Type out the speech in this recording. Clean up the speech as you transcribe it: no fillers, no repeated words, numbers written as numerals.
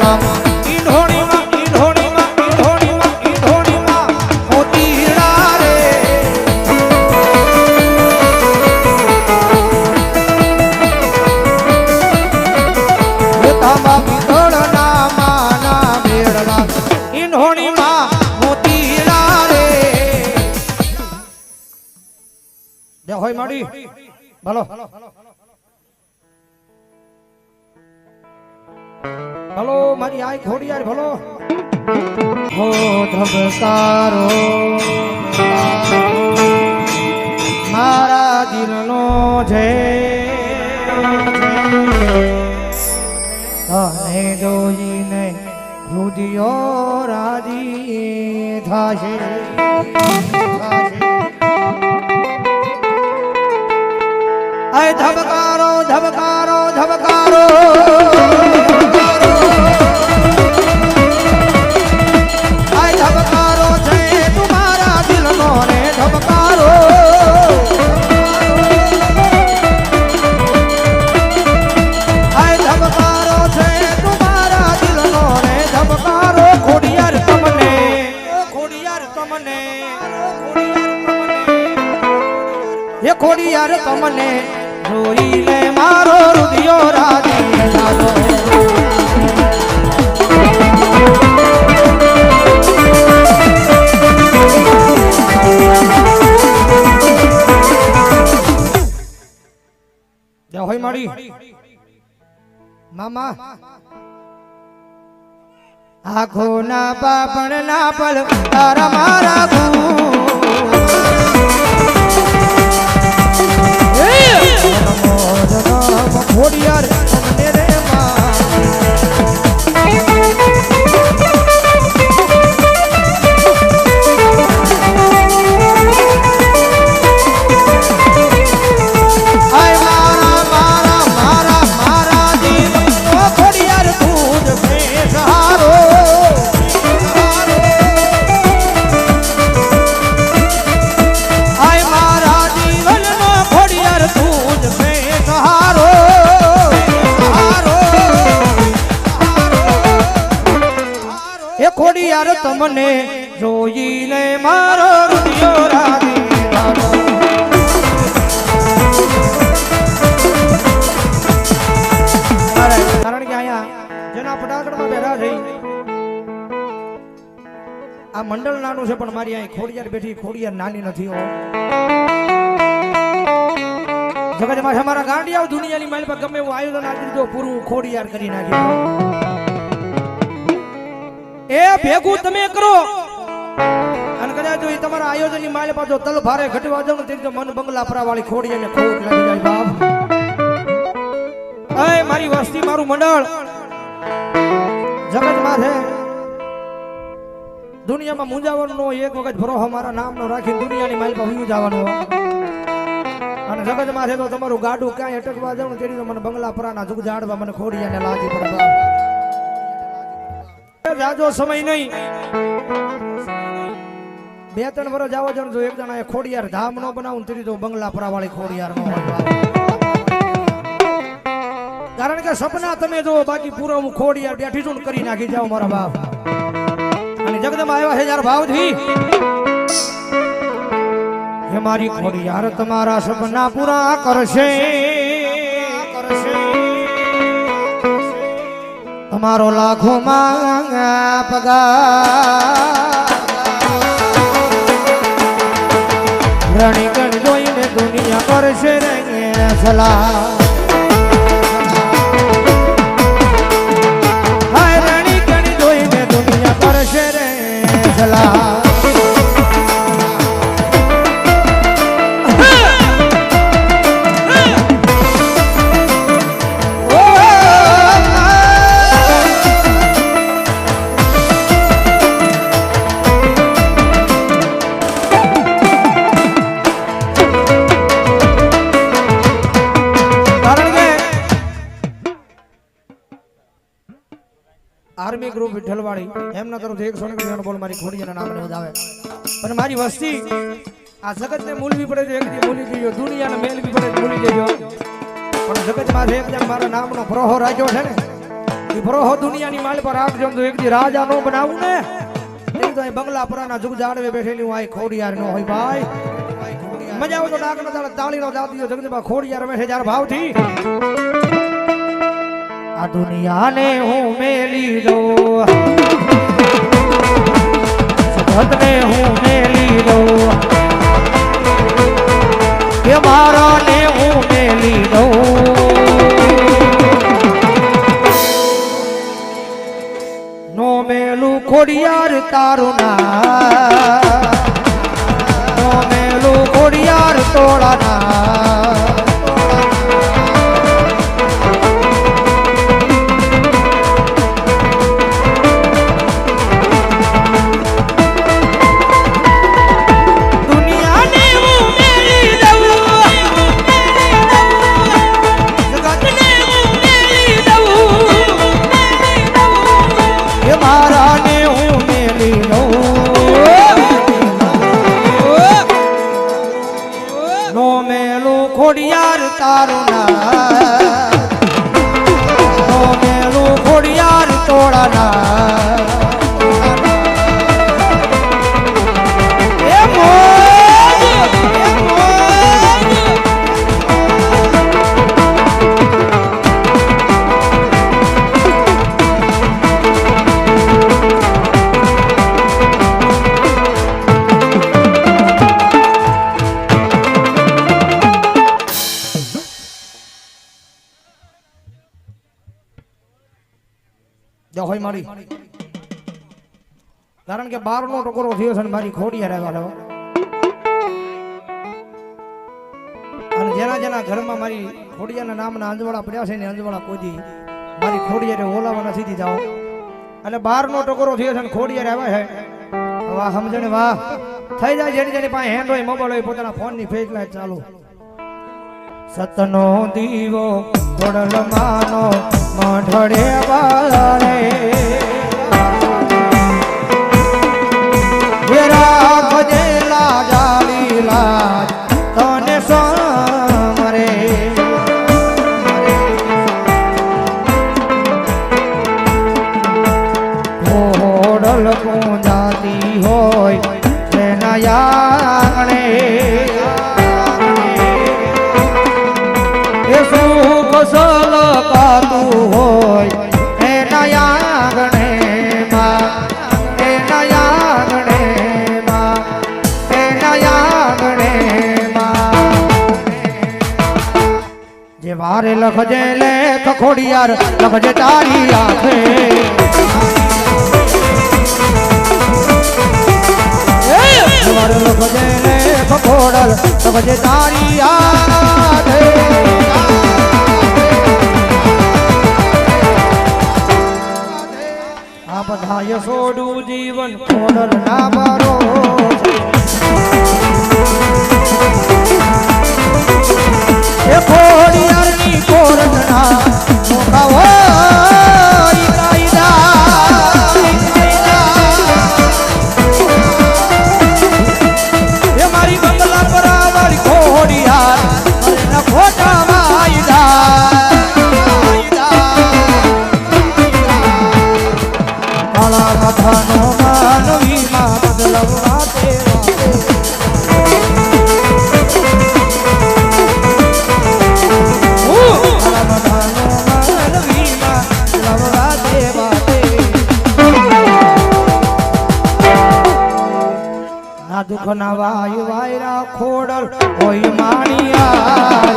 નામ ઈંઢોણીમાં ઈંઢોણીમાં ઈંઢોણીમાં ઈંઢોણીમાં મોતીડા રે મોતામાં પિત્તળના માના મેળવા ઈંઢોણીમાં મોતીડા રે દે હોય માડી ભલો ભલો મારી આય ખોડિયાર ભલો હો ધબકારો મારા દિલનો છે અને જોઈને હૃદયો રાજી થાશે આય ધબકારો ધબકારો ધબકારો ખોડિયાર તમને જોઈને મારો હૃદયો રાજી થાતો જા હોય માડી મામા આખો ના પાપણ ના પલ તારા મારા ખોડિયાર તમને રે ખોડિયાર તમને જોઈને મારો હૃદયો રાજી થાતો કારણ કે અહીંયા જેના ફટાકડમાં બેઠા છે આ મંડળ નાનું છે પણ મારી અહીં ખોડિયાર બેઠી ખોડિયાર નાની નથી હો જગતમાં અમારા ગાંડિયા દુનિયાની માલ પર ગમે એવું આયોજન આવી દીધો પૂરું ખોડિયાર કરી નાખ્યું એ ભેગું તમે કરો અને કદાચ જો તમારા આયોજનની માલ પાછો તલ ભારે ઘટવા જાવ ને તો મન બંગલા ફરા વાળી ખોડિયાને ખોટ લાગી જાય બાપ એ મારી વસ્તી મારું મંડળ જગતમાં છે દુનિયામાં મુંજાવરનો એક વખત ભરોહો મારા નામનો રાખીને દુનિયાની માલ પર હું જવાનું અને જગતમાં છે તો તમારું ગાડું ક્યાંય અટકવા જાવ ને તેની તો મને બંગલા ફરાના જુગ જાડવા મને ખોડિયાને લાગી પડે બાપ જાજો સમય નહીં 2-3 વર્ષ જાવ જો એક જણા ખોડિયાર ધામ નો બનાવું તેરી તો બંગલા પરા વાળી ખોડિયાર નો કારણ કે સપના તમે જો બાકી પૂરો હું ખોડિયાર બેઠી છું કરી નાખી જાવ મારા બાપ અને જગદમાં આવ્યા છે યાર ભાવથી હે મારી ખોડિયાર તમારા સપના પૂરા કરશે તમારો લાખો માં પગાર રણી ગણ જોઈને દુનિયા કરશે રે સલાહ હાય રણી ગણ જોઈને દુનિયા કરશે રે સલાહ આર્મી ગ્રુપ વિઠ્ઠલવાડી એમના તરફથી 100 બોલ મારી ખોડિયાના નામને વધાવે પણ મારી વસ્તી આ જગતને મૂલવી પડે તો એકદી મૂલી દેજો દુનિયાને મેલવી પડે તો મૂલી દેજો પણ જગતમાં એક જણ મારા નામનો પ્રહો રાખ્યો છે ને એ ભરોહો દુનિયાની માલ પર રાખજો તો એક દી રાજા નો બનાવું ને એ તો બંગલા પરાના જુગ જાડવે બેઠેલી હું આ ખોડિયાર નો હોય ભાઈ મજા આવે તો ડાકનો દાડો તાળીનો દાદીઓ જગદંબા ખોડિયાર રમે છે જાર ભાવથી આ દુનિયાને હું મેલી દઉં સતને હું મેલી દઉં કે મારા ને હું મેલી દઉં નો મેલું ખોડિયાર તારું ના નો મેલું ખોડિયાર તોડા ના ખોડિયાર તારું ના નો મેલું ખોડિયાર તોડા ના હોય મારી કારણ કે 12 નો ટકોરો થયો છે મારી ખોડિયાર આવ્યા અને જેના જેના ઘરમાં મારી ખોડિયારના નામના અંજવાળા પડ્યા છે ને અંજવાળા કોઈ મારી ખોડિયારે ઓલાવા નથી દીધા એટલે 12 નો ટકોરો થયો છે ને ખોડિયાર આવ્યા છે વાહ સમજણે વાહ થઈ જાય જેની જેની પાસે હેન્ડ હોય મોબાઈલ હોય પોતાના ફોન ની ફેસ લાઈટ ચાલુ સતનો દીવો થોડલ માનો મઢડે બારે રાખજેલા જાળી લાજ તને સમરે ઘોડલ પૂંજાતી હોય તેના આંગણે એ સુખ સલકાતું હોય એના આંગણે માં એના આંગણે માં એના આંગણે માં જે વારે લખજે લેખ ખોડિયાર લખજે તારી આંખે વારે લખજે લેખ ખોડલ લખજે તારી આંખે બધાય છોડું જીવન ખોડલ ના મારો એ ખોડિયારની ખોડલ ના મોકાવો એ મારી બંગલા પર વાળી ખોડિયાર ખોટા વાયદા કથાનો માનવીમાં બદલવા ના દુઃખ ના વાય વાયરા ખોડલ હોય માણિયા